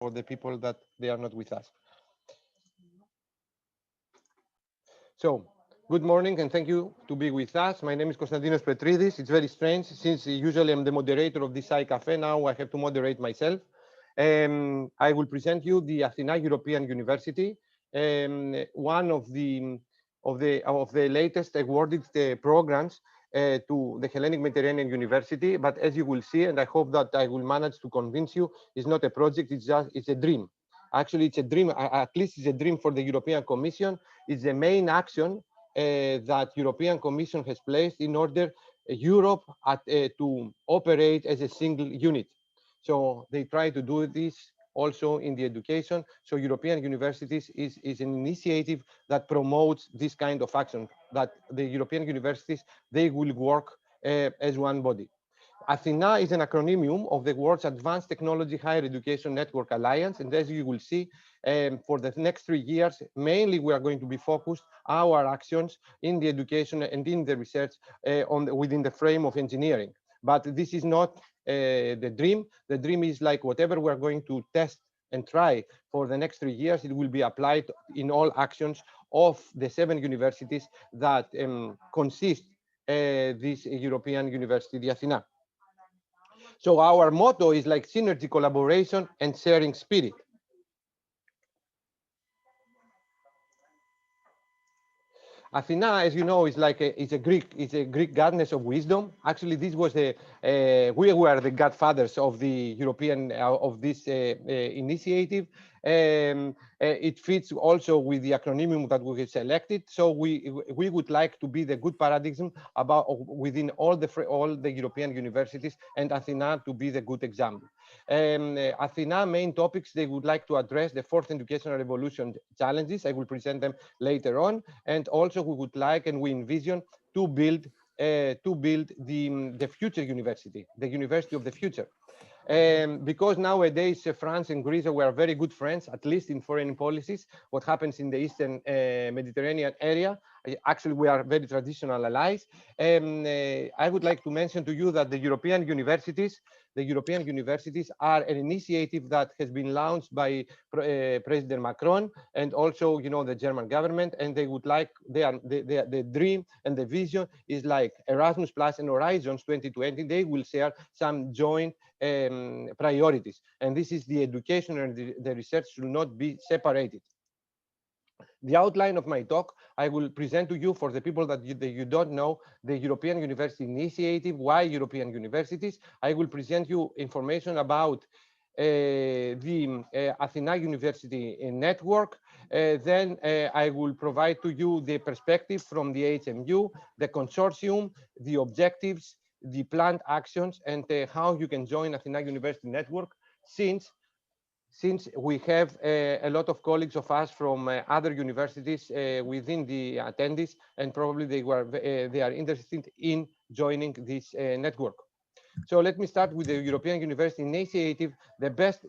for the people that they are not with us. So, good morning and thank you to be with us. My name is Petridis. It's very strange since usually I'm the moderator of this Cafe. Now I have to moderate myself. I will present you the ATHENA European University, one of the latest awarded programs to the Hellenic Mediterranean University. But as you will see, and I hope that I will manage to convince you, it's not a project, it's a dream. Actually, it's a dream, at least it's a dream for the European Commission. It's the main action that European Commission has placed in order Europe to operate as a single unit. So they try to do this also in the education. So European universities is an initiative that promotes this kind of action, that the European universities, they will work as one body. ATHENA is an acronym of the world's Advanced Technology Higher Education Network Alliance. And as you will see, for the next 3 years, mainly we are going to be focused our actions in the education and in the research within the frame of engineering. But this is not the dream. The dream is like whatever we're going to test and try for the next 3 years, it will be applied in all actions of the 7 universities that consist this European University, the ATHENA. So our motto is like synergy, collaboration, and sharing spirit. ATHENA, as you know, is like it's a Greek goddess of wisdom. Actually, this was we were the godfathers of the European of this initiative. It fits also with the acronym that we selected. So we would like to be the good paradigm within all the European universities, and ATHENA to be the good example. ATHENA main topics, they would like to address the fourth educational revolution challenges. I will present them later on, and also we would like and we envision to build the future university, the university of the future. Because nowadays France and Greece were very good friends, at least in foreign policies. What happens in the Eastern Mediterranean area, actually we are very traditional allies. I would like to mention to you that the European universities are an initiative that has been launched by President Macron and also, you know, the German government, and they would like, the dream and the vision is like Erasmus Plus and Horizons 2020. They will share some joint priorities, and this is the education and the research should not be separated. The outline of my talk, I will present to you, for the people that you don't know, the European University Initiative, why European universities. I will present you information about the ATHENA University Network. Then I will provide to you the perspective from the HMU, the consortium, the objectives, the planned actions, and how you can join ATHENA University Network, since we have a lot of colleagues of us from other universities within the attendees, and probably they are interested in joining this network. So let me start with the European University Initiative. The best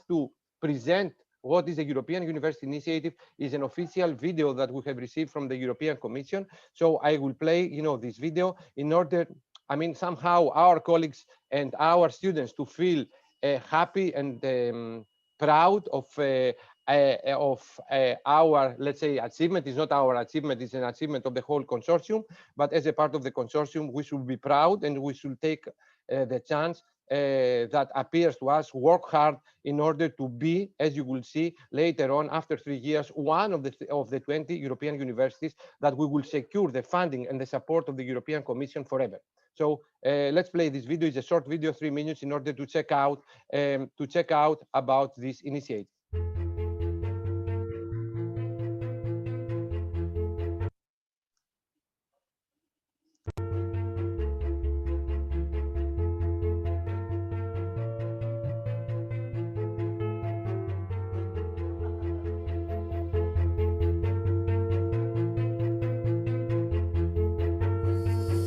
to present what is the European University Initiative is an official video that we have received from the European Commission. So I will play, you know, this video in order, I mean, somehow our colleagues and our students to feel happy and proud of our, let's say, achievement. Is not our achievement, it's an achievement of the whole consortium, but as a part of the consortium, we should be proud and we should take the chance that appears to us, work hard in order to be, as you will see later on, after 3 years, one of the 20 European universities that we will secure the funding and the support of the European Commission forever. So let's play this video. It's a short video, 3 minutes, in order to check out about this initiative.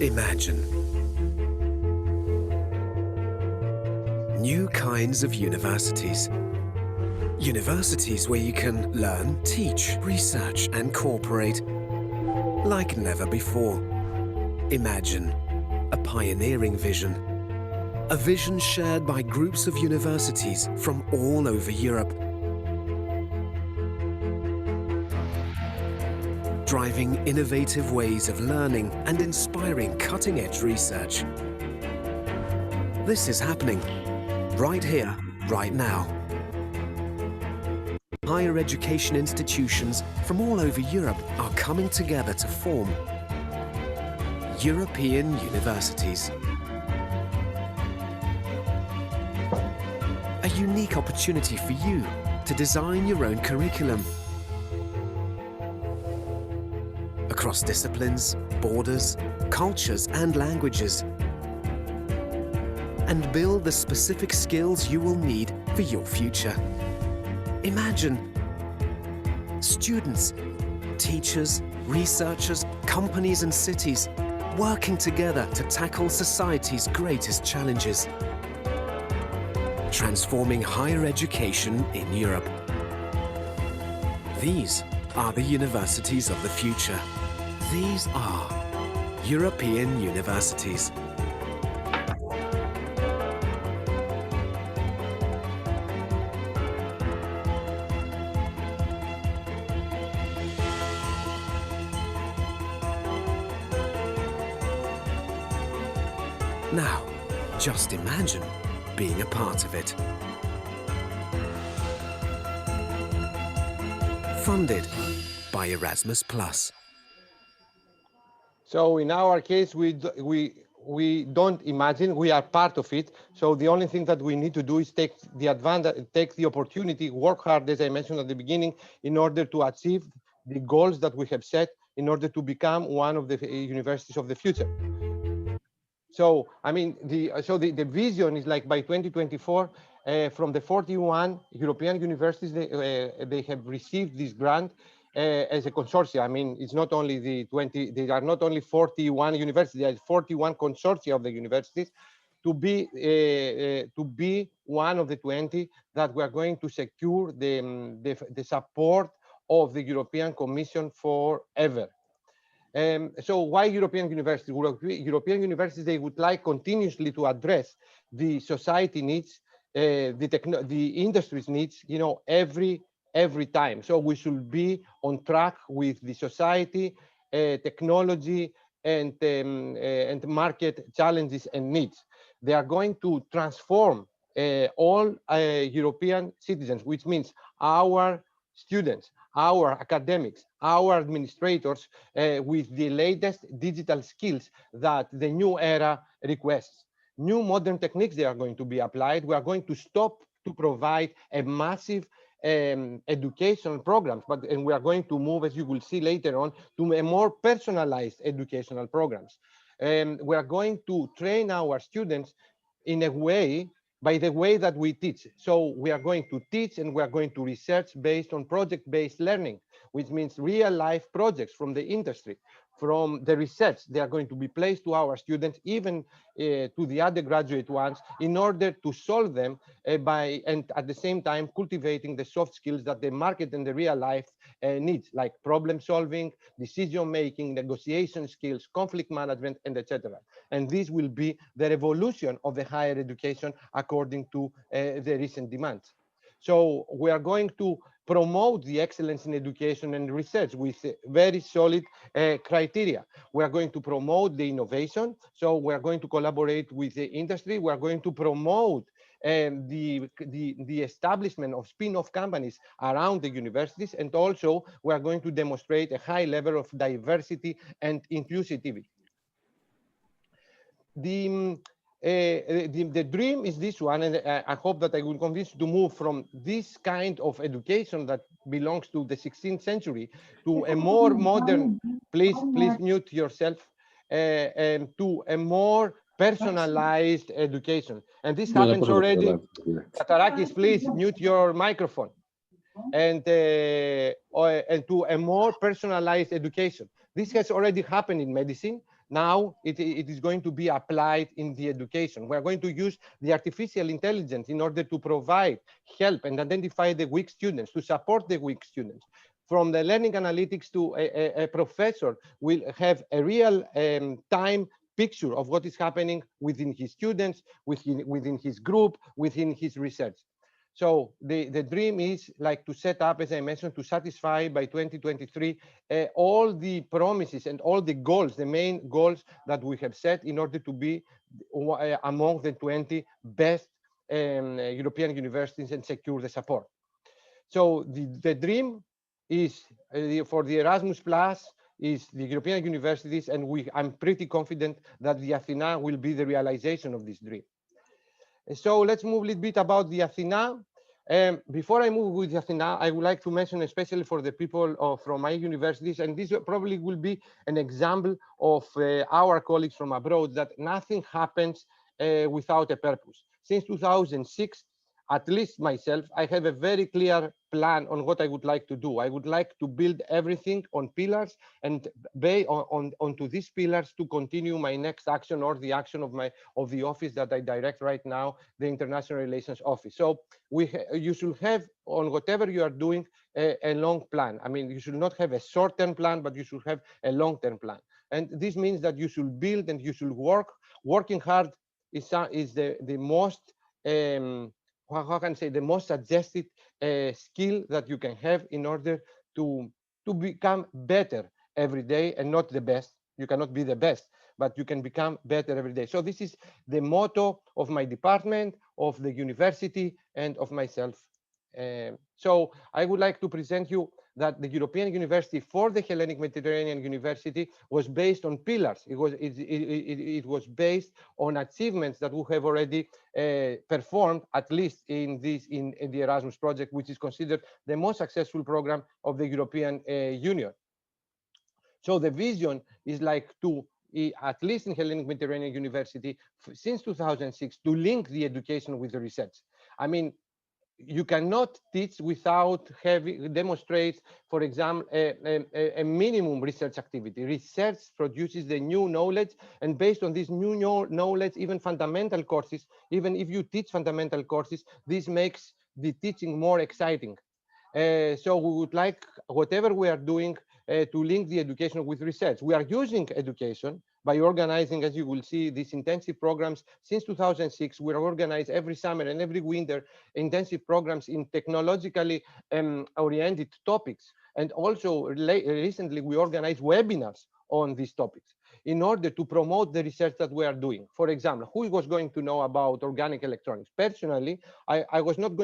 Imagine new kinds of universities. Universities where you can learn, teach, research, and cooperate like never before. Imagine a pioneering vision, A vision shared by groups of universities from all over Europe, driving innovative ways of learning and inspiring cutting-edge research. This is happening right here, right now. Higher education institutions from all over Europe are coming together to form European universities. A unique opportunity for you to design your own curriculum across disciplines, borders, cultures and languages, and build the specific skills you will need for your future. Imagine students, teachers, researchers, companies and cities working together to tackle society's greatest challenges, transforming higher education in Europe. These are the universities of the future. These are European universities. Now, just imagine being a part of it. Funded by Erasmus+. So in our case, we don't imagine, we are part of it. So the only thing that we need to do is take the advantage, take the opportunity, work hard, as I mentioned at the beginning, in order to achieve the goals that we have set in order to become one of the universities of the future. So, I mean, the vision is like by 2024, from the 41 European universities, they have received this grant as a consortia. I mean, it's not only the 20, there are not only 41 universities, there are 41 consortia of the universities to be one of the 20 that we are going to secure the support of the European Commission forever. So why European universities? European universities, they would like continuously to address the society needs, the industry's needs, you know, every time. So we should be on track with the society, technology, and market challenges and needs. They are going to transform all European citizens, which means our students, our academics, our administrators, with the latest digital skills that the new era requests. New modern techniques, they are going to be applied. We are going to stop to provide a massive educational programs, and we are going to move, as you will see later on, to a more personalized educational programs. We are going to train our students in a way, by the way that we teach. So we are going to teach and we are going to research based on project-based learning, which means real life projects from the industry, from the research. They are going to be placed to our students, even to the undergraduate ones, in order to solve them and at the same time cultivating the soft skills that the market and the real life needs, like problem solving, decision making, negotiation skills, conflict management, and etc. And this will be the revolution of the higher education according to the recent demands. So we are going to promote the excellence in education and research with very solid criteria. We are going to promote the innovation. So we are going to collaborate with the industry. We are going to promote the establishment of spin-off companies around the universities. And also we are going to demonstrate a high level of diversity and inclusivity. The dream is this one, and I hope that I will convince you to move from this kind of education that belongs to the 16th century to a more modern, please mute yourself, and to a more personalized education. And this happens already. Katarakis, please mute your microphone. And to a more personalized education. This has already happened in medicine. Now it is going to be applied in the education. We're going to use the artificial intelligence in order to provide help and identify the weak students, to support the weak students. From the learning analytics to a professor will have a real time picture of what is happening within his students, within his group, within his research. So the dream is like to set up, as I mentioned, to satisfy by 2023 all the promises and all the goals, the main goals that we have set in order to be among the 20 best European universities and secure the support. So the dream is for the Erasmus Plus is the European universities, and I'm pretty confident that the ATHENA will be the realization of this dream. So let's move a little bit about the ATHENA. Before I move with the ATHENA, I would like to mention, especially for the people from my universities, and this probably will be an example of our colleagues from abroad, that nothing happens without a purpose. Since 2006, at least myself, I have a very clear plan on what I would like to do. I would like to build everything on pillars, and onto these pillars to continue my next action, or the action of the office that I direct right now, the International Relations Office. So you should have, on whatever you are doing, a long plan. I mean, you should not have a short-term plan, but you should have a long-term plan. And this means that you should build and you should work. Working hard is the most how can I say, the most suggested skill that you can have in order to become better every day, and not the best. You cannot be the best, but you can become better every day. So this is the motto of my department, of the university, and of myself. So I would like to present you that the European University for the Hellenic Mediterranean University was based on pillars. It was based on achievements that we have already performed, at least in the Erasmus project, which is considered the most successful program of the European Union. So the vision is like to, at least in Hellenic Mediterranean University, since 2006, to link the education with the research. I mean, you cannot teach without having demonstrate, for example, a minimum research activity. Research produces the new knowledge, and based on this new knowledge, even fundamental courses, even if you teach fundamental courses, this makes the teaching more exciting. So we would like, whatever we are doing, to link the education with research. We are using education by organizing, as you will see, these intensive programs. Since 2006, we organize every summer and every winter intensive programs in technologically oriented topics. And also recently, we organized webinars on these topics in order to promote the research that we are doing. For example, who was going to know about organic electronics? Personally, I was not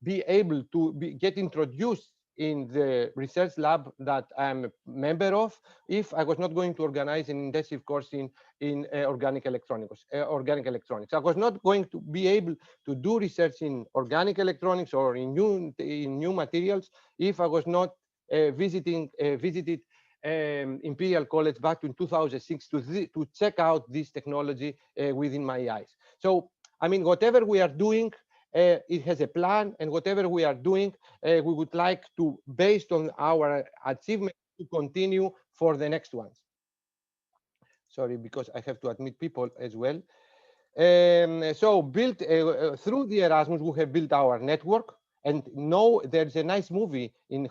be able to get introduced in the research lab that I'm a member of if I was not going to organize an intensive course in organic electronics. I was not going to be able to do research in organic electronics or in new materials if I was not visited Imperial College back in 2006 to check out this technology within my eyes. So, I mean, whatever we are doing, it has a plan, and whatever we are doing, we would like to, based on our achievement, to continue for the next ones. Sorry, because I have to admit people as well. So built through the Erasmus, we have built our network, and know there's a nice movie in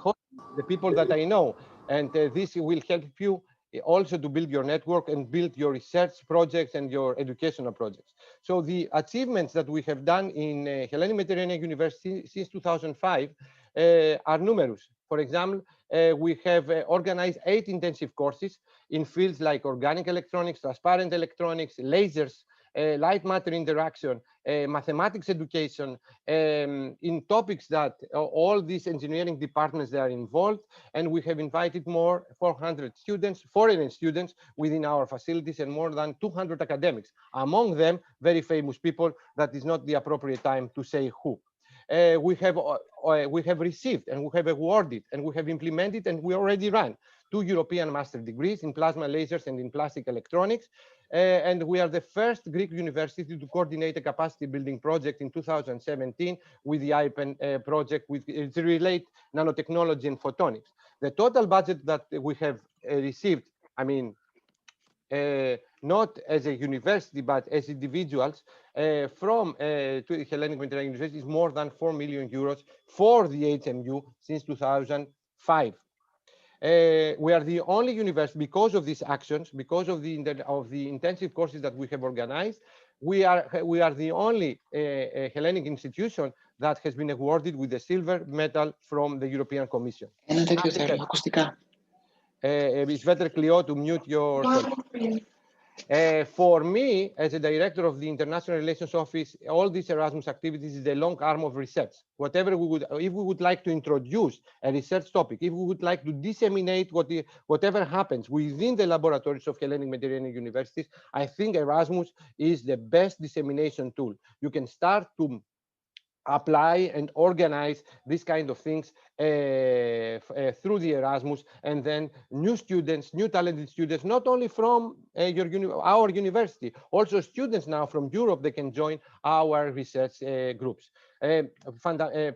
the people that I know, and this will help you also to build your network and build your research projects and your educational projects. So the achievements that we have done in Hellenic Mediterranean University since 2005 are numerous. For example, we have organized 8 intensive courses in fields like organic electronics, transparent electronics, lasers, light matter interaction, mathematics education, in topics that all these engineering departments they are involved, and we have invited more 400 students, foreign students, within our facilities, and more than 200 academics. Among them, very famous people that is not the appropriate time to say who. We have received, and we have awarded, and we have implemented, and we already run 2 European master degrees in plasma lasers and in plastic electronics. And we are the first Greek university to coordinate a capacity building project in 2017 with the IPEN project, with to relate nanotechnology and photonics. The total budget that we have received, I mean, not as a university, but as individuals from Hellenic Mediterranean University is more than 4 million euros for the HMU since 2005. We are the only university, because of these actions, because of the intensive courses that we have organized, we are the only Hellenic institution that has been awarded with the silver medal from the European Commission. Ένα τέτοιο θέλω, ακουστικά. It's better, Cleo, to mute yourself. For me, as a director of the International Relations Office, all these Erasmus activities is the long arm of research. If we would like to introduce a research topic, if we would like to disseminate whatever happens within the laboratories of Hellenic Mediterranean universities, I think Erasmus is the best dissemination tool. You can start to apply and organize these kind of things through the Erasmus, and then new students, new talented students, not only from our university, also students now from Europe, they can join our research groups.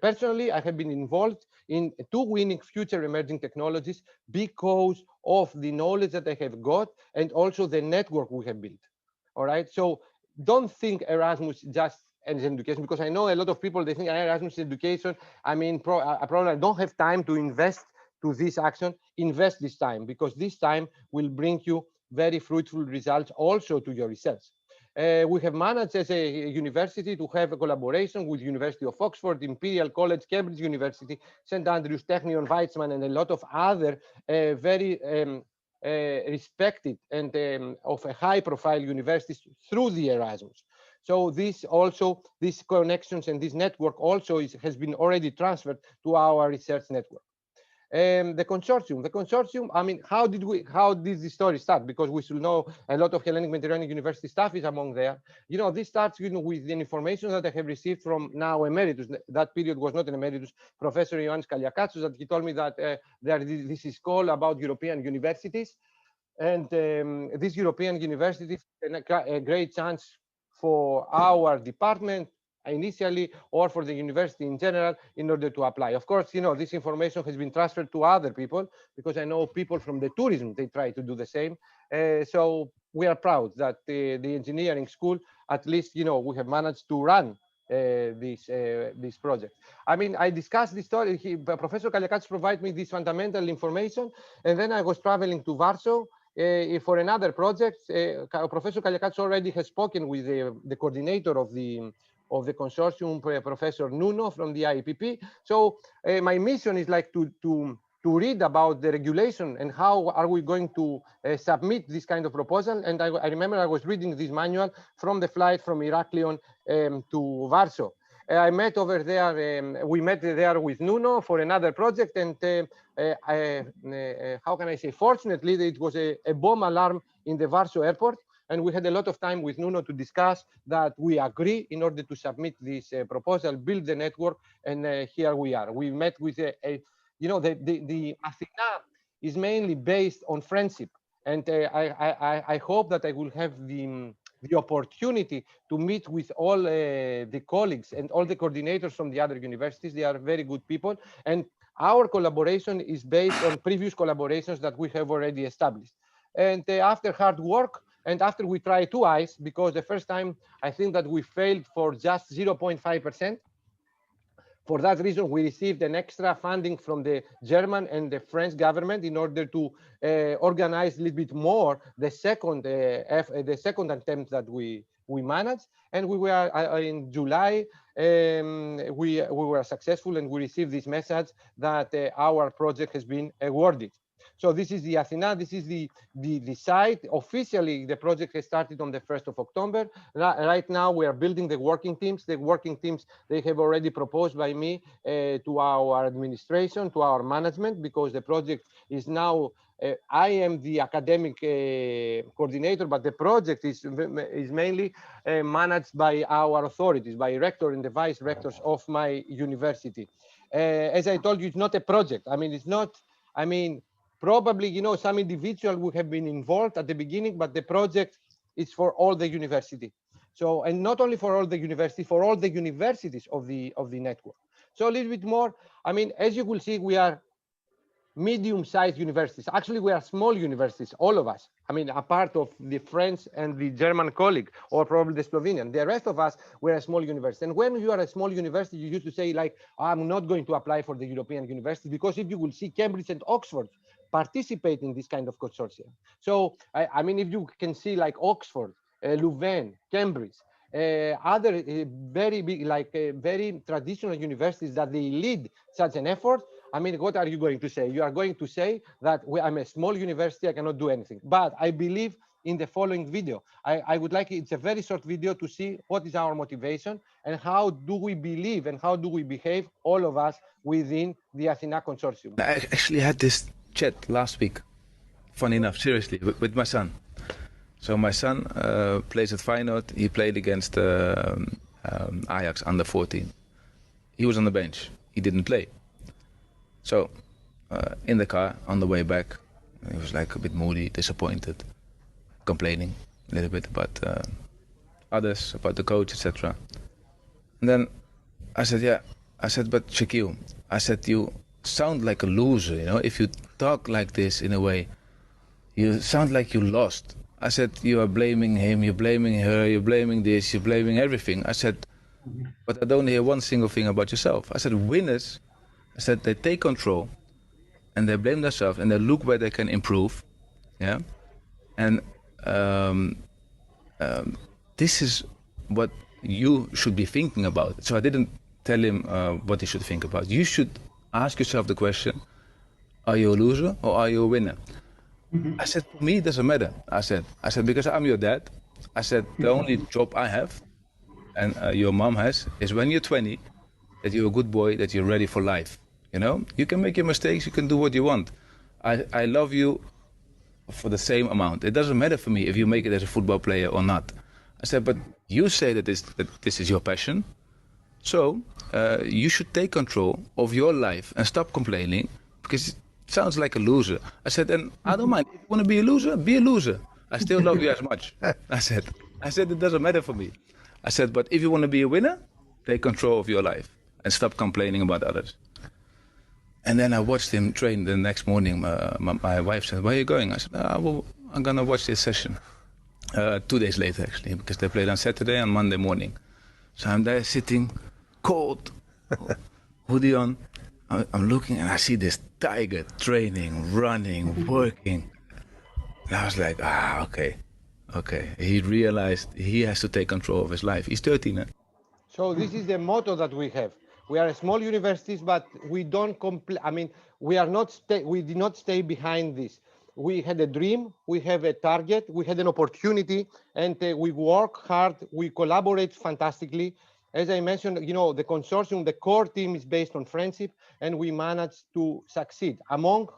Personally, I have been involved in 2 winning future emerging technologies because of the knowledge that I have got and also the network we have built. All right, so don't think Erasmus just as education, because I know a lot of people, they think Erasmus is education. I mean, I probably don't have time to invest to this action. Invest this time, because this time will bring you very fruitful results also to your research. We have managed as a university to have a collaboration with University of Oxford, Imperial College, Cambridge University, St. Andrews, Technion, Weizmann, and a lot of other very respected and of a high profile universities through the Erasmus. So these connections and this network also has been already transferred to our research network. The consortium, I mean, how did this story start? Because we should know a lot of Hellenic Mediterranean University staff is among there. You know, this starts with the information that I have received from now emeritus. That period was not an emeritus, Professor Ioannis Kaliakatsos, that he told me that this is called about European universities. And this European university is a great chance for our department initially, or for the university in general, in order to apply. Of course, you know, this information has been transferred to other people, because I know people from the tourism, they try to do the same. So we are proud that the engineering school, at least, you know, we have managed to run this project. I mean, I discussed this story. Professor Kaliakatsos provided me this fundamental information, and then I was traveling to Warsaw for another project. Professor Kaliakatsos already has spoken with the coordinator of the consortium, Professor Nuno from the IPP. So my mission is like to read about the regulation and how are we going to submit this kind of proposal. And I remember I was reading this manual from the flight from Heraklion to Warsaw. I met over there, we met there with Nuno for another project, and how can I say, fortunately, it was a bomb alarm in the Warsaw airport, and we had a lot of time with Nuno to discuss that we agree in order to submit this proposal, build the network, and here we are. We met with you know, the ATHENA is mainly based on friendship, and I hope that I will have the opportunity to meet with all the colleagues and all the coordinators from the other universities. They are very good people, and our collaboration is based on previous collaborations that we have already established. And after hard work, and after we tried twice, because the first time I think that we failed for just 0.5%. For that reason, we received an extra funding from the German and the French government in order to organize a little bit more the second attempt that we managed. And we were in July, we were successful, and we received this message that our project has been awarded. So this is the ATHENA, this is the site. Officially, the project has started on the 1st of October. Right now, we are building the working teams. The working teams, they have already proposed by me to our administration, to our management, because the project is now, I am the academic coordinator, but the project is mainly managed by our authorities, by rector and the vice rectors of my university. As I told you, it's not a project. I mean, it's not, I mean, probably, you know, some individual would have been involved at the beginning, but the project is for all the university. So, and not only for all the university, for all the universities of the network. So a little bit more, I mean, as you will see, we are medium-sized universities. Actually, we are small universities, all of us. I mean, a part of the French and the German colleague, or probably the Slovenian. The rest of us, we're a small university. And when you are a small university, you used to say, like, I'm not going to apply for the European university, because if you will see Cambridge and Oxford, participate in this kind of consortia. So, I mean, if you can see like Oxford, Louvain, Cambridge, other very big, like very traditional universities that they lead such an effort, I mean, what are you going to say? You are going to say that I'm a small university, I cannot do anything. But I believe in the following video. I would like, it's a very short video to see what is our motivation and how do we believe and how do we behave, all of us, within the ATHENA consortium. I actually had this chat last week, funny enough, seriously, with my son. So my son plays at Feyenoord. He played against Ajax under 14. He was on the bench. He didn't play. So in the car on the way back, he was like a bit moody, disappointed, complaining a little bit about others, about the coach, etc. And then I said, yeah. I said, but Shaquille, I said, you sound like a loser, you know, if you talk like this in a way, you sound like you lost. I said, you are blaming him, you're blaming her, you're blaming this, you're blaming everything. I said, but I don't hear one single thing about yourself. I said, winners, I said, they take control and they blame themselves and they look where they can improve. Yeah. And this is what you should be thinking about. So I didn't tell him what he should think about. You should ask yourself the question, are you a loser or are you a winner? I said, for me, it doesn't matter. I said, because I'm your dad. I said, the only job I have and your mom has is when you're 20, that you're a good boy, that you're ready for life. You know, you can make your mistakes, you can do what you want. I love you for the same amount. It doesn't matter for me if you make it as a football player or not. I said, but you say that this is your passion. So you should take control of your life and stop complaining, because it sounds like a loser. I said, and I don't mind. If you want to be a loser, be a loser. I still love you as much. I said, it doesn't matter for me. I said, but if you want to be a winner, take control of your life and stop complaining about others. And then I watched him train the next morning. My wife said, where are you going? I said, I'm going to watch this session. 2 days later, actually, because they played on Saturday and Monday morning. So I'm there sitting, cold, hoodie on. I'm looking and I see this tiger training, running, working. And I was like, okay. He realized he has to take control of his life. He's 13, huh? So this is the motto that we have. We are small universities, but we don't I mean, we did not stay behind this. We had a dream, we have a target, we had an opportunity, and we work hard, we collaborate fantastically. As I mentioned, you know, the consortium, the core team is based on friendship, and we managed to succeed among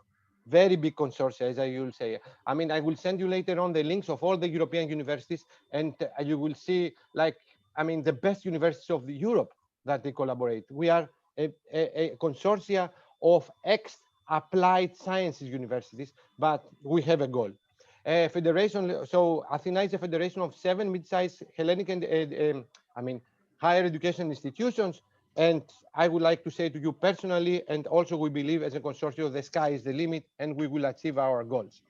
very big consortia, as I will say. I mean, I will send you later on the links of all the European universities, and you will see, like, I mean, the best universities of Europe that they collaborate. We are a consortia of applied sciences universities, but we have a goal. Federation, so ATHENA is a federation of 7 mid-sized Hellenic and, higher education institutions. And I would like to say to you personally, and also we believe as a consortium, the sky is the limit and we will achieve our goals.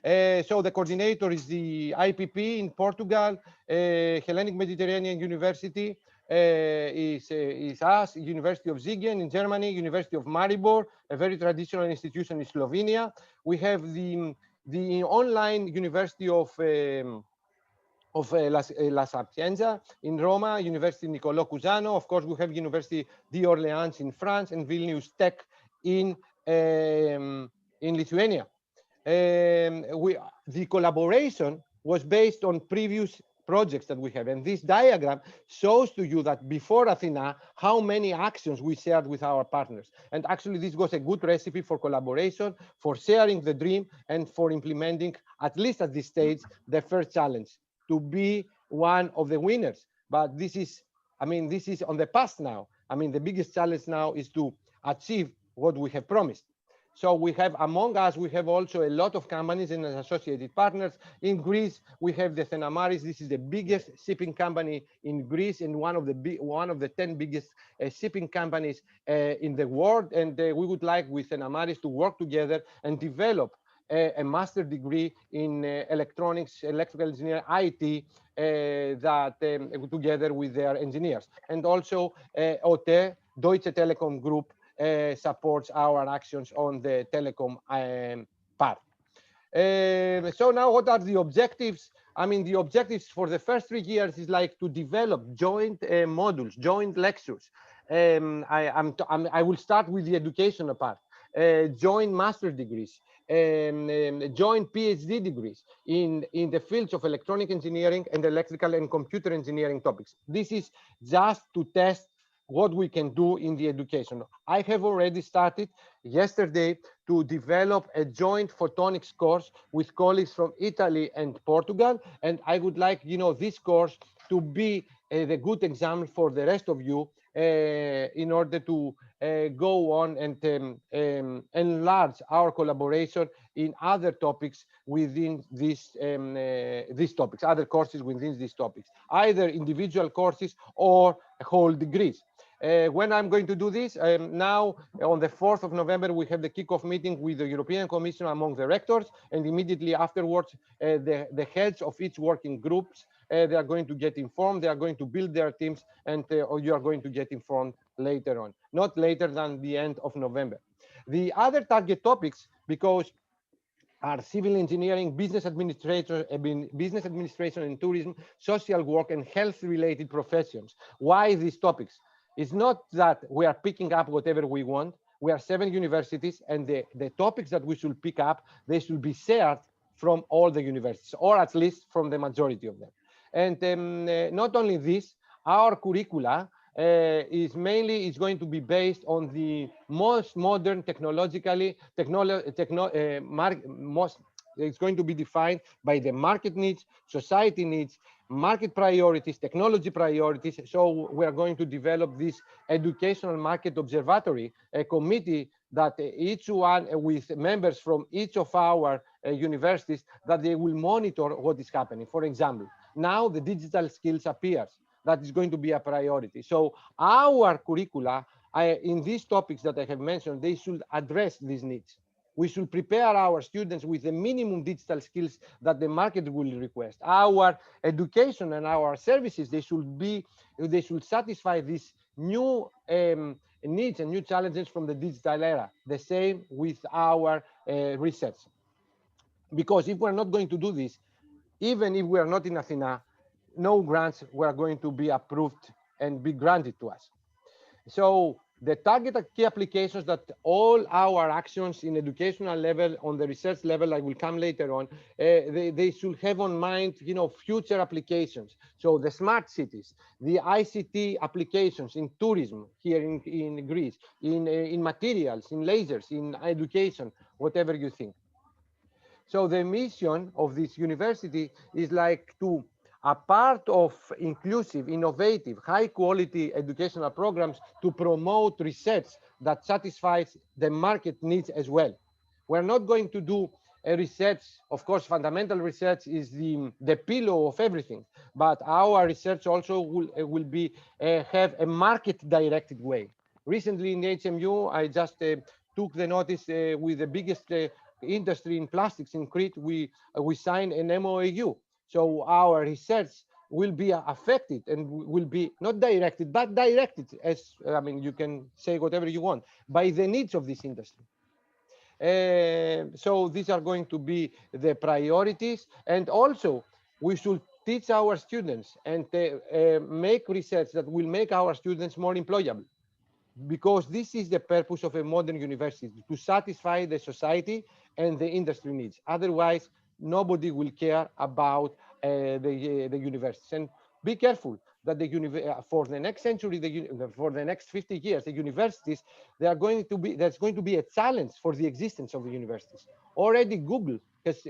So the coordinator is the IPP in Portugal, Hellenic Mediterranean University, is us, University of Siegen in Germany, University of Maribor, a very traditional institution in Slovenia. We have the online University of La Sapienza in Roma, University Niccolò Cusano. Of course, we have University d'Orléans in France and Vilnius Tech in Lithuania. The collaboration was based on previous projects that we have. And this diagram shows to you that before ATHENA, how many actions we shared with our partners. And actually, this was a good recipe for collaboration, for sharing the dream, and for implementing, at least at this stage, the first challenge, to be one of the winners. But this is, this is on the past now. The biggest challenge now is to achieve what we have promised. So we have, among us, we have also a lot of companies and associated partners. In Greece, we have the ATHENA Maris. This is the biggest shipping company in Greece and one of the 10 biggest shipping companies in the world. And we would like with ATHENA Maris to work together and develop a master degree in electronics, electrical engineering, IT, together with their engineers. And also OTE, Deutsche Telekom Group, supports our actions on the telecom part. So now what are the objectives? I mean, the objectives for the first 3 years is like to develop joint modules, joint lectures. I will start with the educational part, joint master degrees, joint PhD degrees in the fields of electronic engineering and electrical and computer engineering topics. This is just to test what we can do in the education. I have already started yesterday to develop a joint photonics course with colleagues from Italy and Portugal, and I would like, you know, this course to be the good example for the rest of you in order to go on and enlarge our collaboration in other topics within these topics, other courses within these topics, either individual courses or whole degrees. When I'm going to do this, now on the 4th of November, we have the kickoff meeting with the European Commission among the rectors, and immediately afterwards, the heads of each working groups, they are going to get informed, they are going to build their teams, and you are going to get informed later on, not later than the end of November. The other target topics, because are civil engineering, business administration and tourism, social work, and health-related professions. Why these topics? It's not that we are picking up whatever we want. We are 7 universities, and the topics that we should pick up, they should be shared from all the universities, or at least from the majority of them. And not only this, our curricula is going to be based on the most modern it's going to be defined by the market needs, society needs, market priorities, technology priorities. So we are going to develop this educational market observatory, a committee that each one with members from each of our universities, that they will monitor what is happening. For example, now the digital skills appears. That is going to be a priority. So our curricula, in these topics that I have mentioned, they should address these needs. We should prepare our students with the minimum digital skills that the market will request. Our education and our services, they should satisfy these new needs and new challenges from the digital era. The same with our research. Because if we're not going to do this, even if we are not in Athena, no grants were going to be approved and be granted to us. So the target key applications that all our actions in educational level, on the research level, I will come later on, they should have on mind, you know, future applications. So the smart cities, the ICT applications in tourism here in Greece, in materials, in lasers, in education, whatever you think. So the mission of this university is like to, a part of inclusive, innovative, high-quality educational programs to promote research that satisfies the market needs as well. We're not going to do a research, of course, fundamental research is the pillow of everything, but our research also will be have a market-directed way. Recently in the HMU, I just took the notice with the biggest industry in plastics in Crete, we signed an MOU. So our research will be affected and will be not directed, but directed, as I mean, you can say whatever you want, by the needs of this industry. So these are going to be the priorities. And also, we should teach our students and make research that will make our students more employable. Because this is the purpose of a modern university, to satisfy the society and the industry needs. Otherwise, nobody will care about the universities. And be careful that for the next century, for the next 50 years, the universities, there's going to be a challenge for the existence of the universities. Already Google has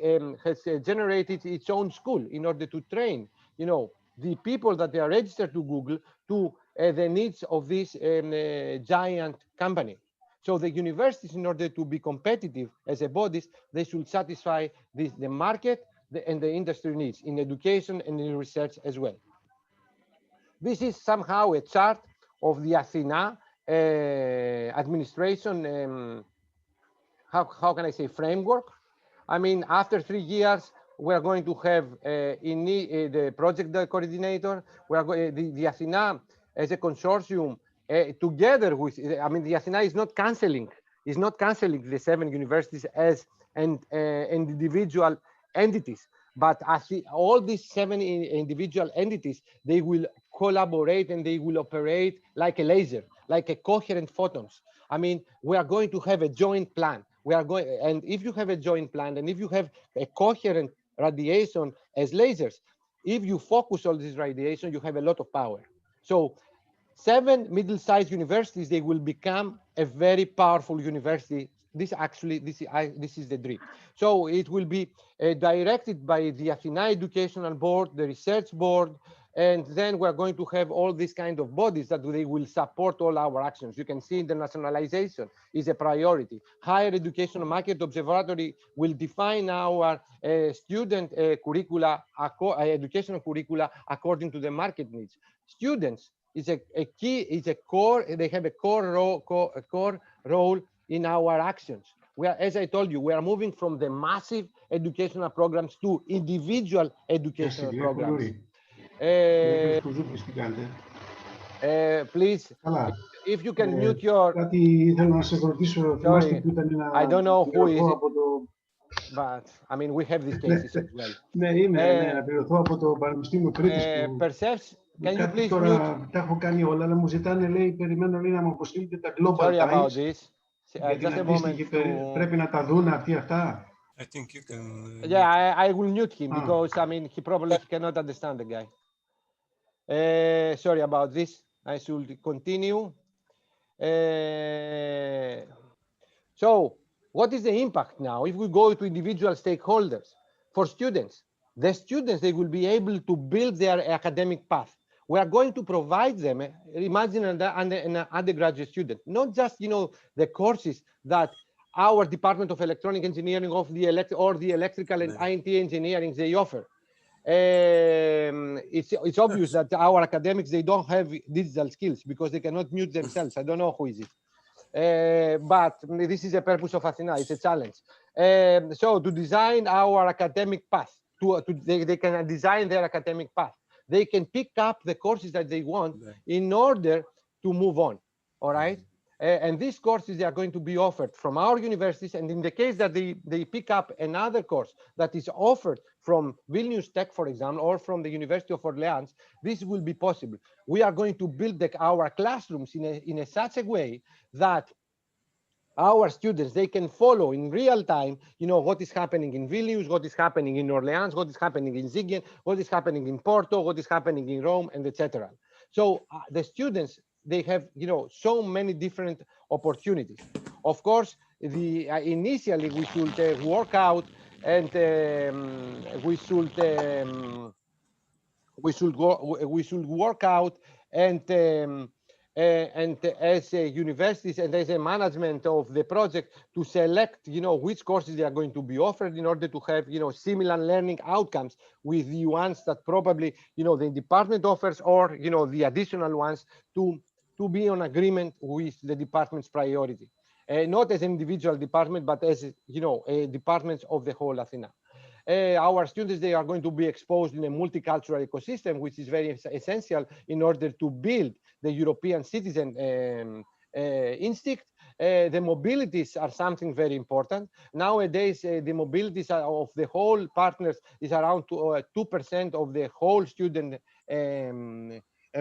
generated its own school in order to train, you know, the people that they are registered to Google to the needs of this giant company. So the universities, in order to be competitive as a bodies, they should satisfy the market and the industry needs in education and in research as well. This is somehow a chart of the Athena administration, how can I say, framework. I mean, after 3 years, we are going to have the project coordinator. We are the Athena as a consortium together with, I mean, the Athena is not canceling the 7 universities as and individual entities. But all these 7 individual entities, they will collaborate and they will operate like a laser, like a coherent photons. I mean, we are going to have a joint plan. We are going, and if you have a joint plan, and if you have a coherent radiation as lasers, if you focus all this radiation, you have a lot of power. So 7 middle-sized universities, they will become a very powerful university. This is the dream. So it will be directed by the ATHENA Educational Board, the Research Board, and then we're going to have all these kind of bodies that they will support all our actions. You can see internationalization is a priority. Higher Education Market Observatory will define our student curricula, educational curricula according to the market needs. Students is a key, is a core, they have a core role in our actions. We are, as I told you, we are moving from the massive educational programs to individual educational programs. Please, if you can mute your... Sorry, I don't know who is it, but I mean, we have these cases as well. Perseus, can you please mute? Sorry about this. Just a moment. I think you can. Yeah, I will mute him because I mean he probably cannot understand the guy. Sorry about this. I should continue. So, what is the impact now if we go to individual stakeholders? For students, the students, they will be able to build their academic path. We are going to provide them, imagine an undergraduate student, not just, you know, the courses that our Department of Electronic Engineering or the electrical and IT engineering they offer. It's obvious that our academics, they don't have digital skills because they cannot mute themselves. I don't know who is it. But this is the purpose of ATHENA. It's a challenge. So to design our academic path, they can design their academic path. They can pick up the courses that they want in order to move on. All right. And these courses, they are going to be offered from our universities. And in the case that they pick up another course that is offered from Vilnius Tech, for example, or from the University of Orleans, this will be possible. We are going to build our classrooms in such a way that our students, they can follow in real time, you know, what is happening in Vilnius, what is happening in Orleans, what is happening in Siegen, what is happening in Porto, what is happening in Rome, and etc. So the students, they have, you know, so many different opportunities. Of course, initially we should work out and we should work out and as universities and as a management of the project to select, you know, which courses they are going to be offered in order to have, you know, similar learning outcomes with the ones that probably, you know, the department offers, or, you know, the additional ones to be on agreement with the department's priority. Not as an individual department, but as, you know, departments of the whole ATHENA. Our students, they are going to be exposed in a multicultural ecosystem, which is very essential in order to build the European citizen instinct. The mobilities are something very important. Nowadays, the mobilities of the whole partners is around 2% of the whole student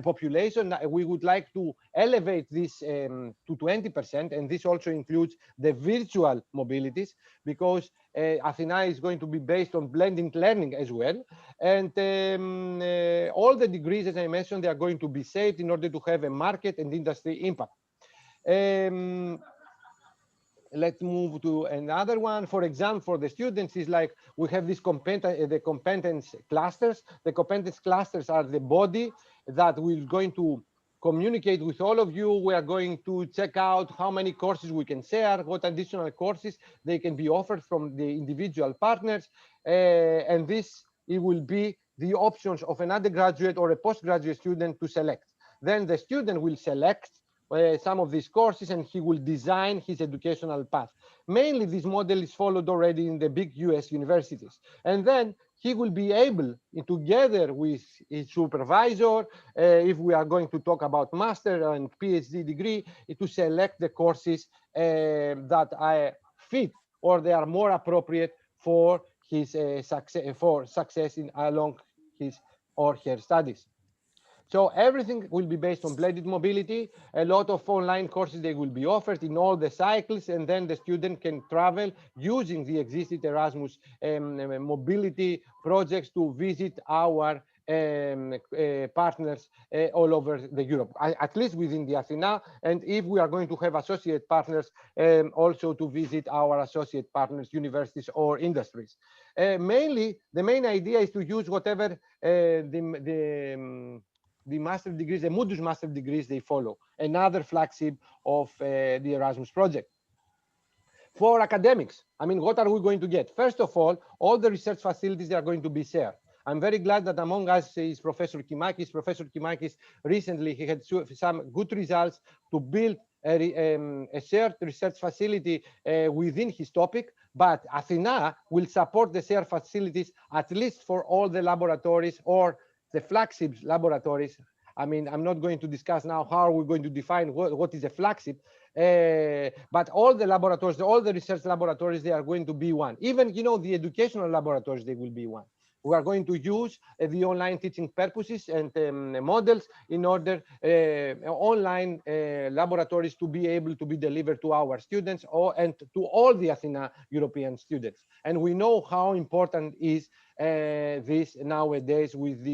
population. We would like to elevate this to 20%, and this also includes the virtual mobilities, because ATHENA is going to be based on blended learning as well. And all the degrees, as I mentioned, they are going to be saved in order to have a market and industry impact. Let's move to another one. For example, for the students, is like we have this the competence clusters. The competence clusters are the body that we're going to communicate with all of you. We are going to check out how many courses we can share, what additional courses they can be offered from the individual partners. And this, it will be the options of an undergraduate or a postgraduate student to select. Then the student will select some of these courses, and he will design his educational path. Mainly, this model is followed already in the big US universities. And then he will be able, together with his supervisor, if we are going to talk about master and PhD degree, to select the courses that fit or they are more appropriate for his success in along his or her studies. So everything will be based on blended mobility. A lot of online courses, they will be offered in all the cycles, and then the student can travel using the existing Erasmus mobility projects to visit our partners all over the Europe, at least within the ATHENA, and if we are going to have associate partners, also to visit our associate partners, universities or industries. Mainly, the main idea is to use whatever the master degrees, the Moodus master degrees they follow, another flagship of the Erasmus project. For academics, I mean, what are we going to get? First of all the research facilities are going to be shared. I'm very glad that among us is Professor Kimakis. Professor Kimakis recently, he had some good results to build a shared research facility within his topic, but ATHENA will support the shared facilities at least for all the laboratories or the flagship laboratories. I mean, I'm not going to discuss now how we're going to define what is a flagship, but all the laboratories, all the research laboratories, they are going to be one. Even, you know, the educational laboratories, they will be one. We are going to use the online teaching purposes and models in order online laboratories to be able to be delivered to our students and to all the ATHENA European students. And we know how important is this nowadays with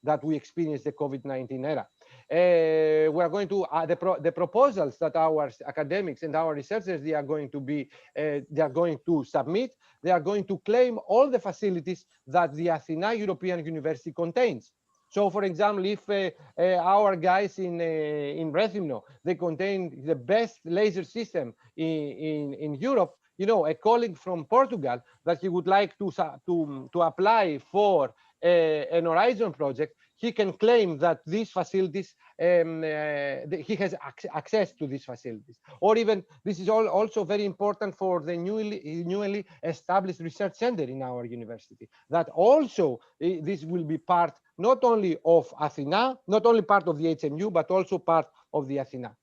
that we experience the COVID-19 era. We are going to the proposals that our academics and our researchers they are going to submit. They are going to claim all the facilities that the ATHENA European University contains. So, for example, if our guys in Rethymno, they contain the best laser system in Europe, you know, a colleague from Portugal that he would like to apply for an Horizon project, he can claim that these facilities, he has access to these facilities. Or even, this is also very important for the newly established research center in our university, that also this will be part not only of ATHENA, not only part of the HMU, but also part of the ATHENA.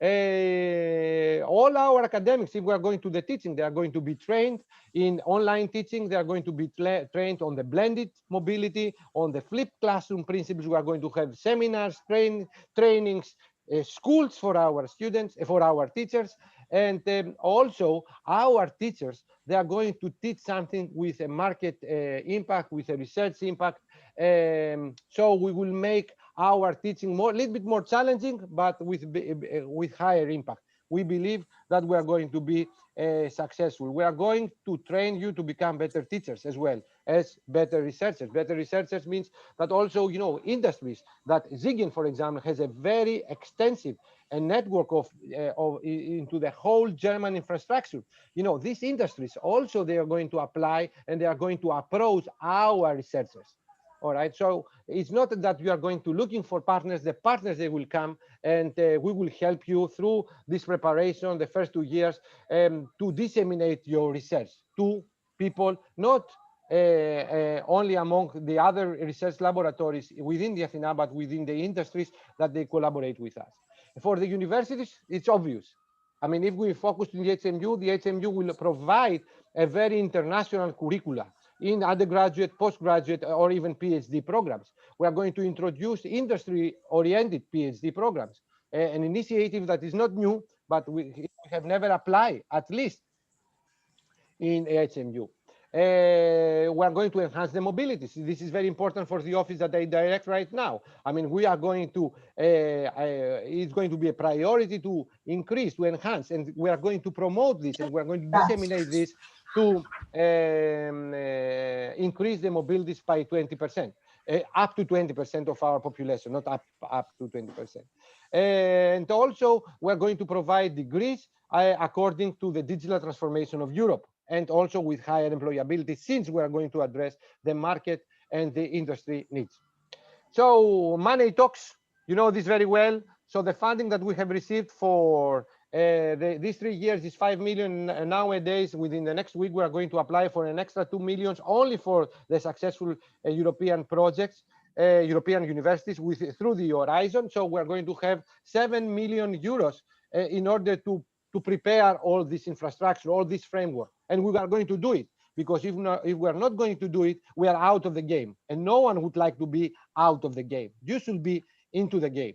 All our academics, if we are going to the teaching, they are going to be trained in online teaching. They are going to be trained on the blended mobility, on the flipped classroom principles. We are going to have seminars, trainings, schools for our students, for our teachers, and also our teachers, they are going to teach something with a market impact, with a research impact. So we will make our teaching a little bit more challenging, but with higher impact. We believe that we are going to be successful. We are going to train you to become better teachers as well as better researchers. Better researchers means that also, you know, industries, that Siegen, for example, has a very extensive network into the whole German infrastructure. You know, these industries also, they are going to apply and they are going to approach our researchers. All right, so it's not that you are going to looking for partners. The partners, they will come and we will help you through this preparation, the first 2 years, to disseminate your research to people, not only among the other research laboratories within the ATHENA, but within the industries that they collaborate with us. For the universities, it's obvious. I mean, if we focus on the HMU will provide a very international curricula in undergraduate, postgraduate, or even PhD programs. We are going to introduce industry-oriented PhD programs, an initiative that is not new, but we have never applied, at least in HMU. We are going to enhance the mobility. So this is very important for the office that I direct right now. I mean, we are going to, it's going to be a priority to increase, to enhance, and we are going to promote this, and we are going to disseminate this to increase the mobilities by 20%, up to 20% of our population, not up to 20%. And also, we're going to provide degrees according to the digital transformation of Europe, and also with higher employability, since we are going to address the market and the industry needs. So money talks, you know this very well. So the funding that we have received for these 3 years is 5 million nowadays. Within the next week, we are going to apply for an extra 2 million only for the successful European projects, European universities through the Horizon. So we're going to have 7 million euros in order to to prepare all this infrastructure, all this framework, and we are going to do it. Because if we are not going to do it, we are out of the game, and no one would like to be out of the game. You should be into the game.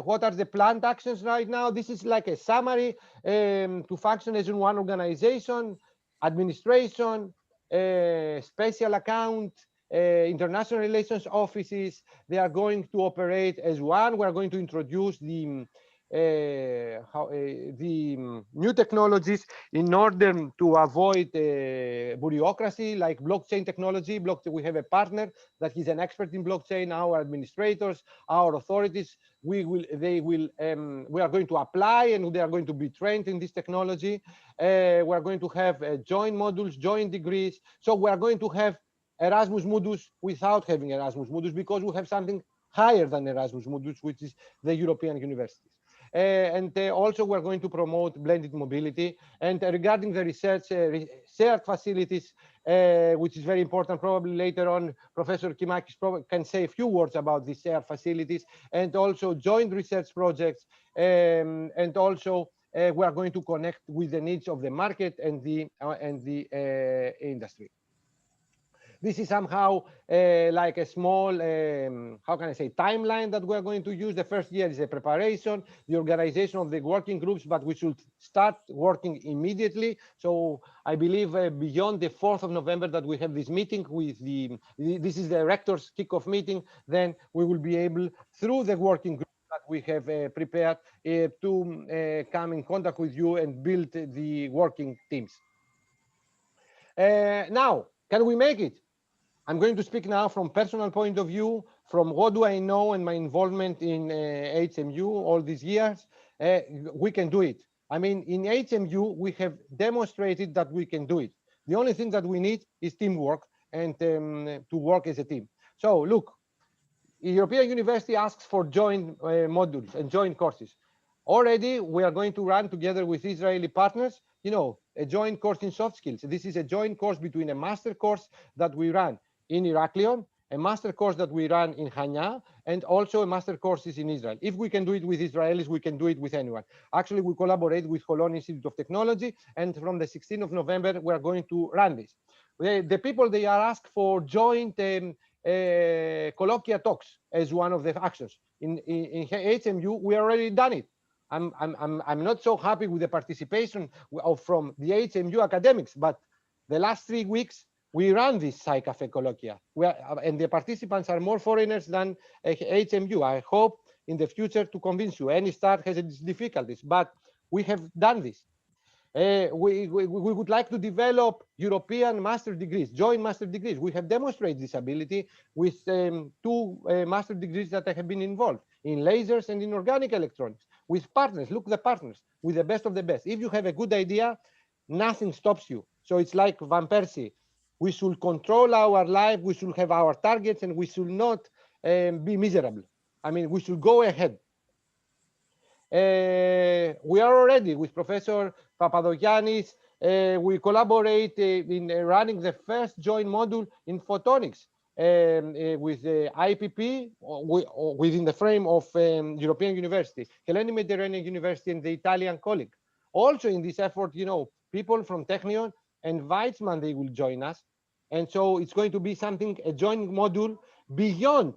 What are the planned actions right now? This is like a summary to function as in one organization, administration, special account, international relations offices. They are going to operate as one. We are going to introduce the new technologies in order to avoid bureaucracy, like blockchain technology. We have a partner that is an expert in blockchain. Our administrators, our authorities, we are going to apply, and they are going to be trained in this technology. We are going to have joint modules, joint degrees. So we are going to have Erasmus Mundus without having Erasmus Mundus, because we have something higher than Erasmus Mundus, which is the European universities. Also we're going to promote blended mobility. And regarding the research shared facilities, which is very important, probably later on Professor Kimakis can say a few words about these shared facilities, and also joint research projects, and also we are going to connect with the needs of the market and the industry. This is somehow like a small, how can I say, timeline that we're going to use. The first year is a preparation, the organization of the working groups, but we should start working immediately. So I believe beyond the 4th of November that we have this meeting with this is the rector's kickoff meeting, then we will be able, through the working group that we have prepared, to come in contact with you and build the working teams. Now, can we make it? I'm going to speak now from personal point of view, from what do I know and my involvement in HMU all these years. We can do it. I mean, in HMU, we have demonstrated that we can do it. The only thing that we need is teamwork and to work as a team. So look, European University asks for joint modules and joint courses. Already, we are going to run together with Israeli partners, a joint course in soft skills. This is a joint course between a master course that we run in Heraklion, a master course that we run in Hanya, and also a master courses in Israel. If we can do it with Israelis, we can do it with anyone. Actually, we collaborate with Holon Institute of Technology, and from the 16th of November, we are going to run this. The people, they are asked for joint colloquia talks as one of the actions. In HMU, we already done it. I'm not so happy with the participation from the HMU academics, but the last 3 weeks, we ran this SciCafe colloquia, and the participants are more foreigners than HMU. I hope in the future to convince you. Any start has its difficulties, but we have done this. We would like to develop European master degrees, joint master degrees. We have demonstrated this ability with 2 master degrees that I have been involved in lasers and in organic electronics with partners. Look, the partners with the best of the best. If you have a good idea, nothing stops you. So it's like Van Persie. We should control our life, we should have our targets, and we should not be miserable. I mean, we should go ahead. We are already with Professor Papadogiannis. We collaborate in running the first joint module in photonics with the IPP within the frame of European University, Hellenic Mediterranean University, and the Italian colleague. Also in this effort, people from Technion and Weizmann, they will join us. And so it's going to be something, a joint module beyond,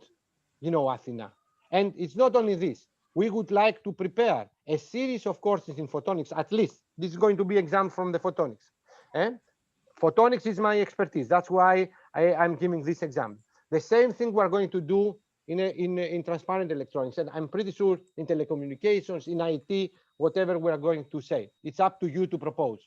ATHENA. And it's not only this. We would like to prepare a series of courses in photonics, at least. This is going to be exam from the photonics. Photonics is my expertise. That's why I'm giving this exam. The same thing we're going to do in transparent electronics. And I'm pretty sure in telecommunications, in IT, whatever we're going to say. It's up to you to propose.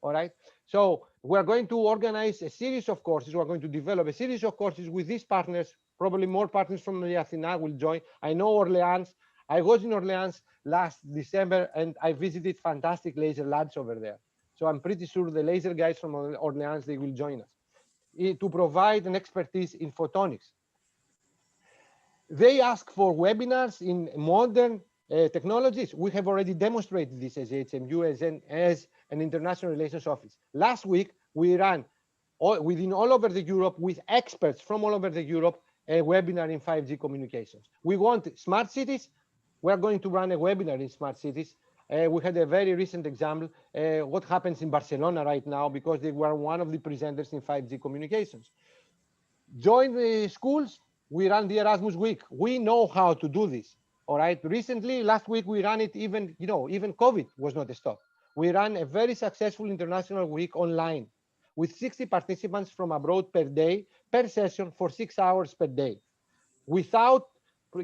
All right. So we're going to organize a series of courses. We're going to develop a series of courses with these partners. Probably more partners from the ATHENA will join. I know Orleans. I was in Orleans last December, and I visited fantastic laser labs over there. So I'm pretty sure the laser guys from Orleans, they will join us to provide an expertise in photonics. They ask for webinars in modern technologies. We have already demonstrated this as HMU, as an international relations office. Last week, we ran all over the Europe with experts from all over the Europe a webinar in 5G communications. We want smart cities, we're going to run a webinar in Smart Cities. We had a very recent example, what happens in Barcelona right now, because they were one of the presenters in 5G communications. Join the schools, we run the Erasmus Week. We know how to do this, all right? Recently, last week, we ran it even, even COVID was not a stop. We ran a very successful international week online with 60 participants from abroad per day, per session for 6 hours per day, without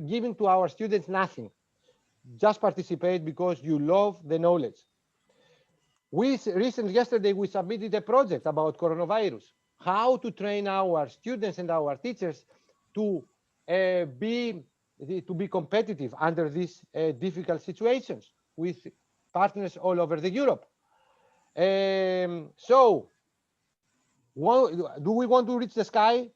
giving to our students nothing. Just participate because you love the knowledge. Yesterday, we submitted a project about coronavirus, how to train our students and our teachers to be competitive under these difficult situations with partners all over the Europe. So, do we want to reach the sky?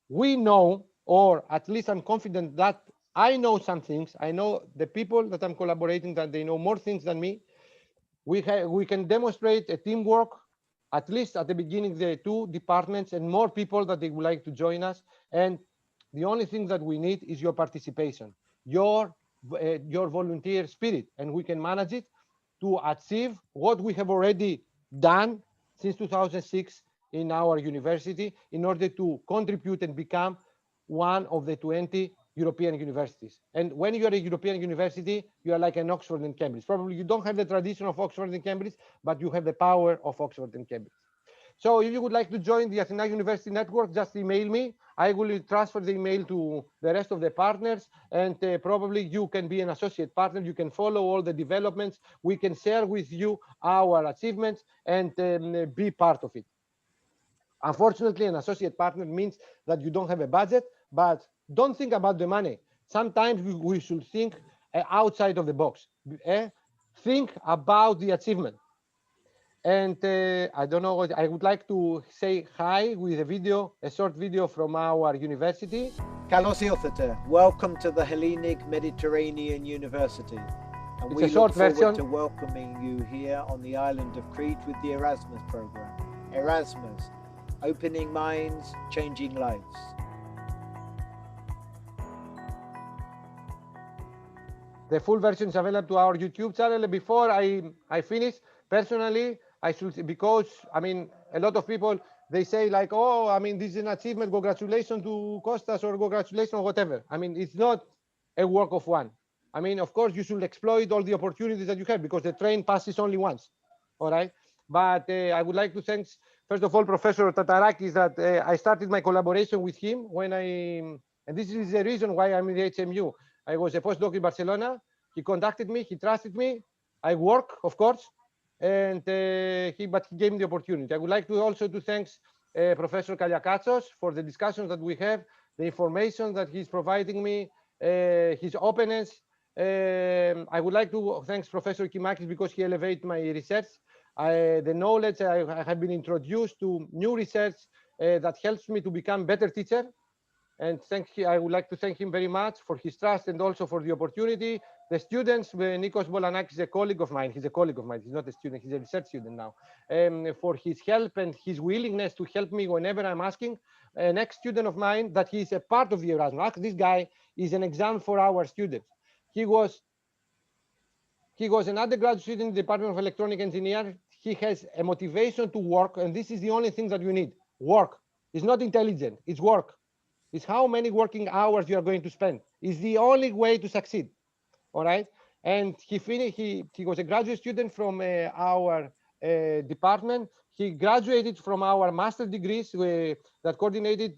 We know, or at least I'm confident that I know some things. I know the people that I'm collaborating, that they know more things than me. We can demonstrate a teamwork, at least at the beginning, the two departments and more people that they would like to join us. And the only thing that we need is your participation, your volunteer spirit, and we can manage it to achieve what we have already done since 2006 in our university in order to contribute and become one of the 20 European universities. And when you're a European university, you are like an Oxford and Cambridge. Probably you don't have the tradition of Oxford and Cambridge, but you have the power of Oxford and Cambridge. So if you would like to join the Athena University Network, just email me. I will transfer the email to the rest of the partners, and probably you can be an associate partner. You can follow all the developments. We can share with you our achievements and be part of it. Unfortunately, an associate partner means that you don't have a budget, but don't think about the money. Sometimes we should think outside of the box. Think about the achievement. And I don't know what I would like to say hi with a video, a short video from our university. Kalos Iothata, welcome to the Hellenic Mediterranean University. And It's we a short look forward version. to welcoming you here on the island of Crete with the Erasmus program. Erasmus, opening minds, changing lives. The full version is available to our YouTube channel. Before I finish, personally, I should, because I mean, a lot of people, they say like, oh, I mean, this is an achievement, congratulations to Kostas or congratulations or whatever. I mean, it's not a work of one. I mean, of course, you should exploit all the opportunities that you have because the train passes only once, all right? But I would like to thank, first of all, Professor Tatarakis, that I started my collaboration with him when and this is the reason why I'm in the HMU. I was a postdoc in Barcelona. He contacted me, he trusted me. I work, of course, and but he gave me the opportunity. I would like to also to thank Professor Kaliakatsos for the discussions that we have, the information that he's providing me, his openness. I would like to thank Professor Kimakis because he elevated my research. The knowledge I have been introduced to new research that helps me to become better teacher. And I would like to thank him very much for his trust and also for the opportunity. The students, Nikos Bolanakis is a colleague of mine. He's a colleague of mine. He's not a student. He's a research student now. For his help and his willingness to help me whenever I'm asking. An ex-student of mine that he's a part of the Erasmus. This guy is an example for our students. He was an undergraduate student in the Department of Electronic Engineering. He has a motivation to work, and this is the only thing that you need. Work. It's not intelligent. It's work. It's how many working hours you are going to spend. It's the only way to succeed. All right. And he finished. He was a graduate student from our department. He graduated from our master degrees that coordinated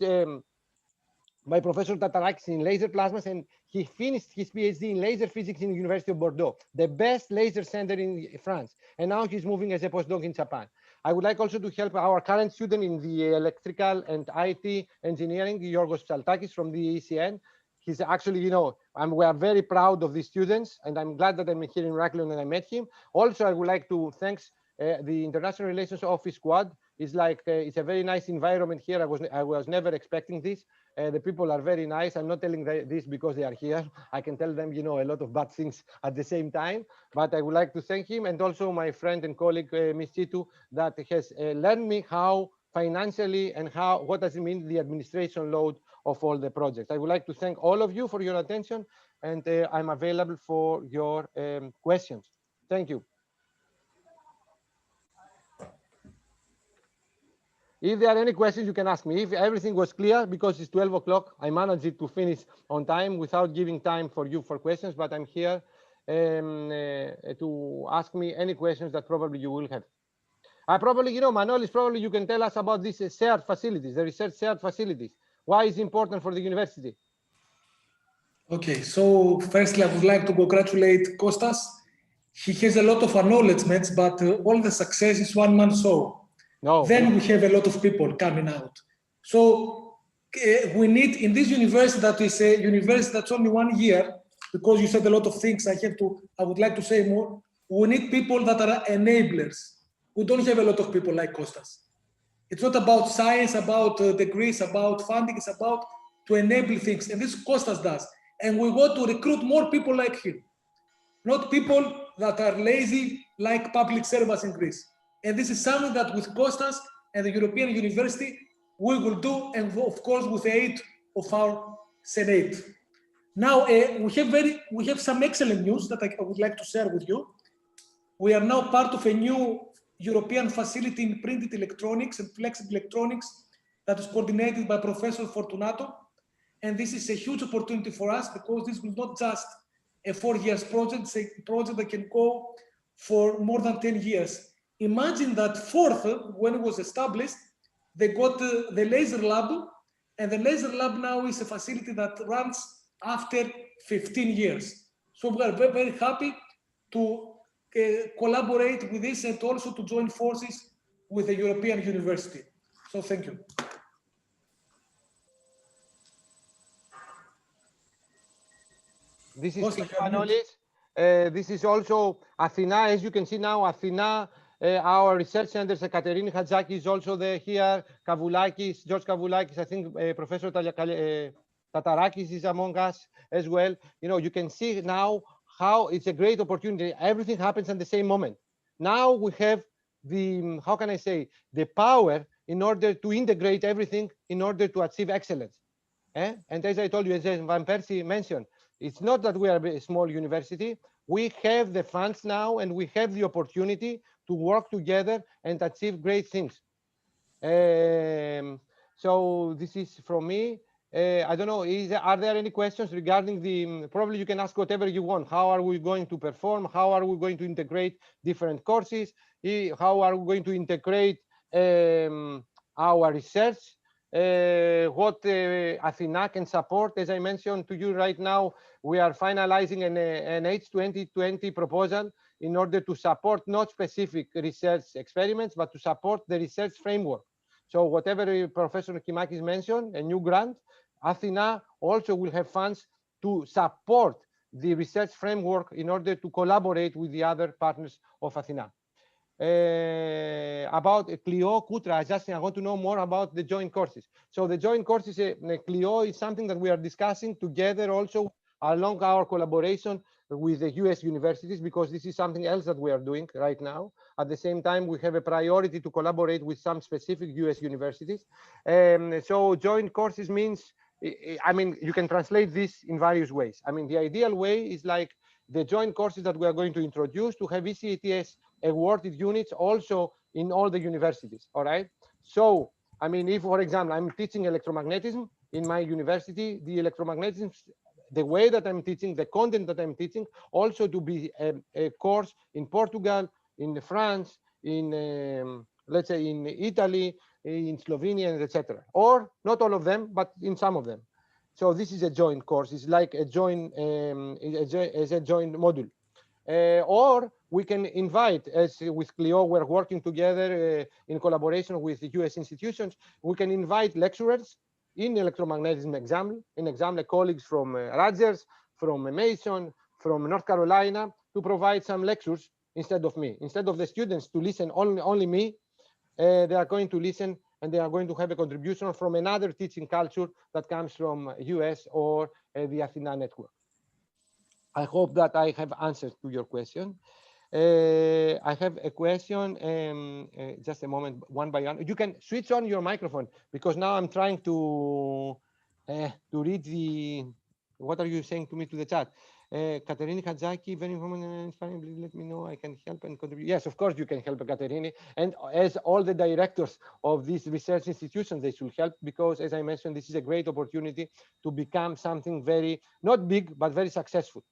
by Professor Tatarakis in laser plasmas, and he finished his PhD in laser physics in the University of Bordeaux, the best laser center in France. And now he's moving as a postdoc in Japan. I would like also to help our current student in the electrical and IT engineering, Yorgos Psaltakis from the ECN. He's actually, we are very proud of these students, and I'm glad that I'm here in Heraklion and I met him. Also, I would like to thank the International Relations Office Squad. It's like it's a very nice environment here. I was never expecting this. The people are very nice. I'm not telling this because they are here. I can tell them, a lot of bad things at the same time. But I would like to thank him and also my friend and colleague, Ms. Chitu, that has learned me how financially and what does it mean the administration load of all the projects. I would like to thank all of you for your attention, and I'm available for your questions. Thank you. If there are any questions, you can ask me. If everything was clear, because it's 12 o'clock, I managed it to finish on time without giving time for you for questions, but I'm here to ask me any questions that probably you will have. I probably, Manolis, probably you can tell us about these shared facilities, the research shared facilities. Why is it important for the university? Okay, so firstly, I would like to congratulate Kostas. He has a lot of acknowledgements, but all the success is one man show. No. Then we have a lot of people coming out. So we need, in this university that is a university that's only 1 year, because you said a lot of things, I would like to say more. We need people that are enablers. We don't have a lot of people like Kostas. It's not about science, about degrees, about funding, it's about to enable things. And this Kostas does. And we want to recruit more people like him. Not people that are lazy like public servants in Greece. And this is something that with Kostas and the European University, we will do, and of course with the aid of our Senate. Now, we have some excellent news that I would like to share with you. We are now part of a new European facility in printed electronics and flexible electronics that is coordinated by Professor Fortunato. And this is a huge opportunity for us because this will not just a 4-year project, it's a project that can go for more than 10 years. Imagine that fourth, when it was established, they got the laser lab, and the laser lab now is a facility that runs after 15 years. So we are very, very happy to collaborate with this and also to join forces with the European University. So thank you. This is Manolis. This is also ATHENA. As you can see now, ATHENA, our research center, Katerini Hadzaki is also there here. Kavoulakis, George Kavoulakis, I think Professor Tatarakis is among us as well. You can see now how it's a great opportunity. Everything happens at the same moment. Now we have the, how can I say, the power in order to integrate everything in order to achieve excellence. And as I told you, as Van Persie mentioned, it's not that we are a small university. We have the funds now, and we have the opportunity to work together and achieve great things. So this is from me. I don't know, are there any questions regarding the, probably you can ask whatever you want. How are we going to perform? How are we going to integrate different courses? How are we going to integrate our research? What ATHENA can support? As I mentioned to you right now, we are finalizing an H2020 proposal in order to support not specific research experiments, but to support the research framework. So whatever Professor Kimakis mentioned, a new grant, ATHENA also will have funds to support the research framework in order to collaborate with the other partners of ATHENA. About Clio, Kutra is asking, I want to know more about the joint courses. So the joint courses, Clio is something that we are discussing together also along our collaboration with the US universities, because this is something else that we are doing right now. At the same time, we have a priority to collaborate with some specific US universities. So joint courses means, I mean, you can translate this in various ways. I mean, the ideal way is like the joint courses that we are going to introduce to have ECATS awarded units also in all the universities, all right? So, I mean, if, for example, I'm teaching electromagnetism in my university, the electromagnetism, the way that I'm teaching, the content that I'm teaching, also to be a course in Portugal, in France, in, let's say, in Italy, in Slovenia, etc. Or not all of them, but in some of them. So this is a joint course. It's like a joint, as a joint module. Or we can invite, as with Clio, we're working together in collaboration with the US institutions, we can invite lecturers in electromagnetism exam, colleagues from Rutgers, from Mason, from North Carolina, to provide some lectures instead of me. Instead of the students to listen only me, they are going to listen, and they are going to have a contribution from another teaching culture that comes from US or the ATHENA network. I hope that I have answered to your question. I have a question, just a moment, one by one. You can switch on your microphone, because now I'm trying to to read the, what are you saying to me to the chat? Katerini Kadzaki, very inspiring. Please let me know. I can help and contribute. Yes, of course you can help, Katerini. And as all the directors of these research institutions, they should help, because as I mentioned, this is a great opportunity to become something very, not big, but very successful.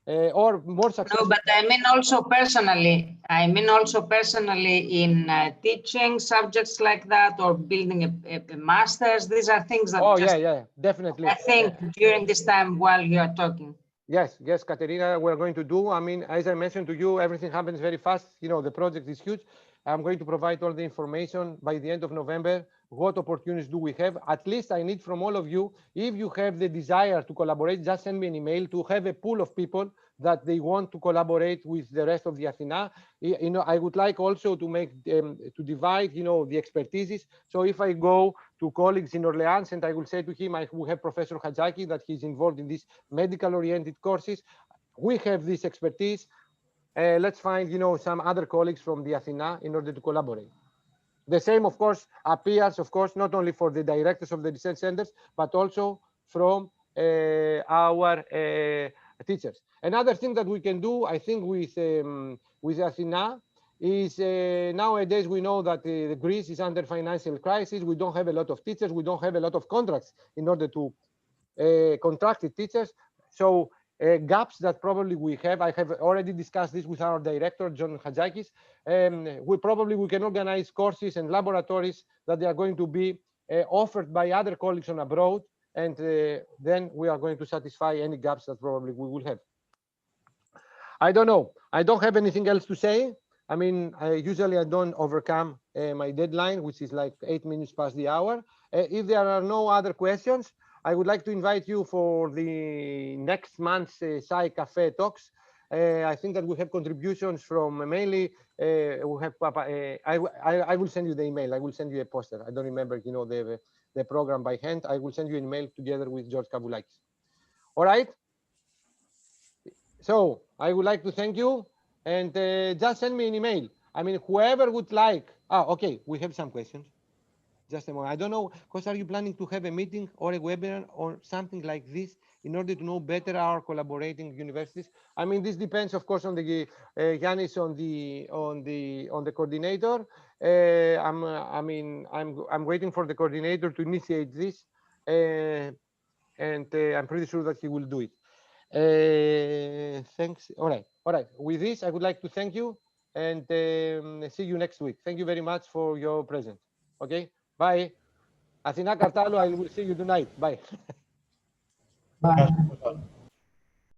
Or more successful. No, but I mean also personally. I mean also personally in teaching subjects like that, or building a master's. These are things that yeah, definitely. I think during this time while you are talking. Yes, Katerina, we're going to do. I mean, as I mentioned to you, everything happens very fast. You know, the project is huge. I'm going to provide all the information by the end of November. What opportunities do we have? At least I need from all of you, if you have the desire to collaborate, just send me an email to have a pool of people that they want to collaborate with the rest of the ATHENA. You know, I would like also to make to divide, you know, the expertises. So if I go to colleagues in Orleans and I will say to him, we have Professor Hadzaki, that he's involved in these medical-oriented courses. We have this expertise. Let's find, you know, some other colleagues from the ATHENA in order to collaborate. The same, of course, appears, of course, not only for the directors of the research centers, but also from our teachers. Another thing that we can do, I think, with ATHENA is nowadays we know that Greece is under financial crisis. We don't have a lot of teachers. We don't have a lot of contracts in order to contracted teachers. So gaps that probably we have, I have already discussed this with our director, John Hadzakis. We can organize courses and laboratories that they are going to be offered by other colleagues on abroad, and then we are going to satisfy any gaps that probably we will have. I don't know. I don't have anything else to say. I mean, usually I don't overcome my deadline, which is like 8 minutes past the hour. If there are no other questions, I would like to invite you for the next month's Sci Cafe talks. I think that we have contributions from mainly, we have I will send you the email. I will send you a poster. I don't remember, you know, the program by hand. I will send you an email together with George Kavoulakis. All right. So I would like to thank you, and just send me an email. I mean, whoever would like. Okay, we have some questions. Just a moment. I don't know, because are you planning to have a meeting or a webinar or something like this in order to know better our collaborating universities? I mean, this depends, of course, on the Yanis, on the coordinator. I'm waiting for the coordinator to initiate this, and I'm pretty sure that he will do it. Thanks. All right. With this, I would like to thank you and see you next week. Thank you very much for your presence. Okay. Bye. Athena Kartalu, I will see you tonight. Bye. Bye.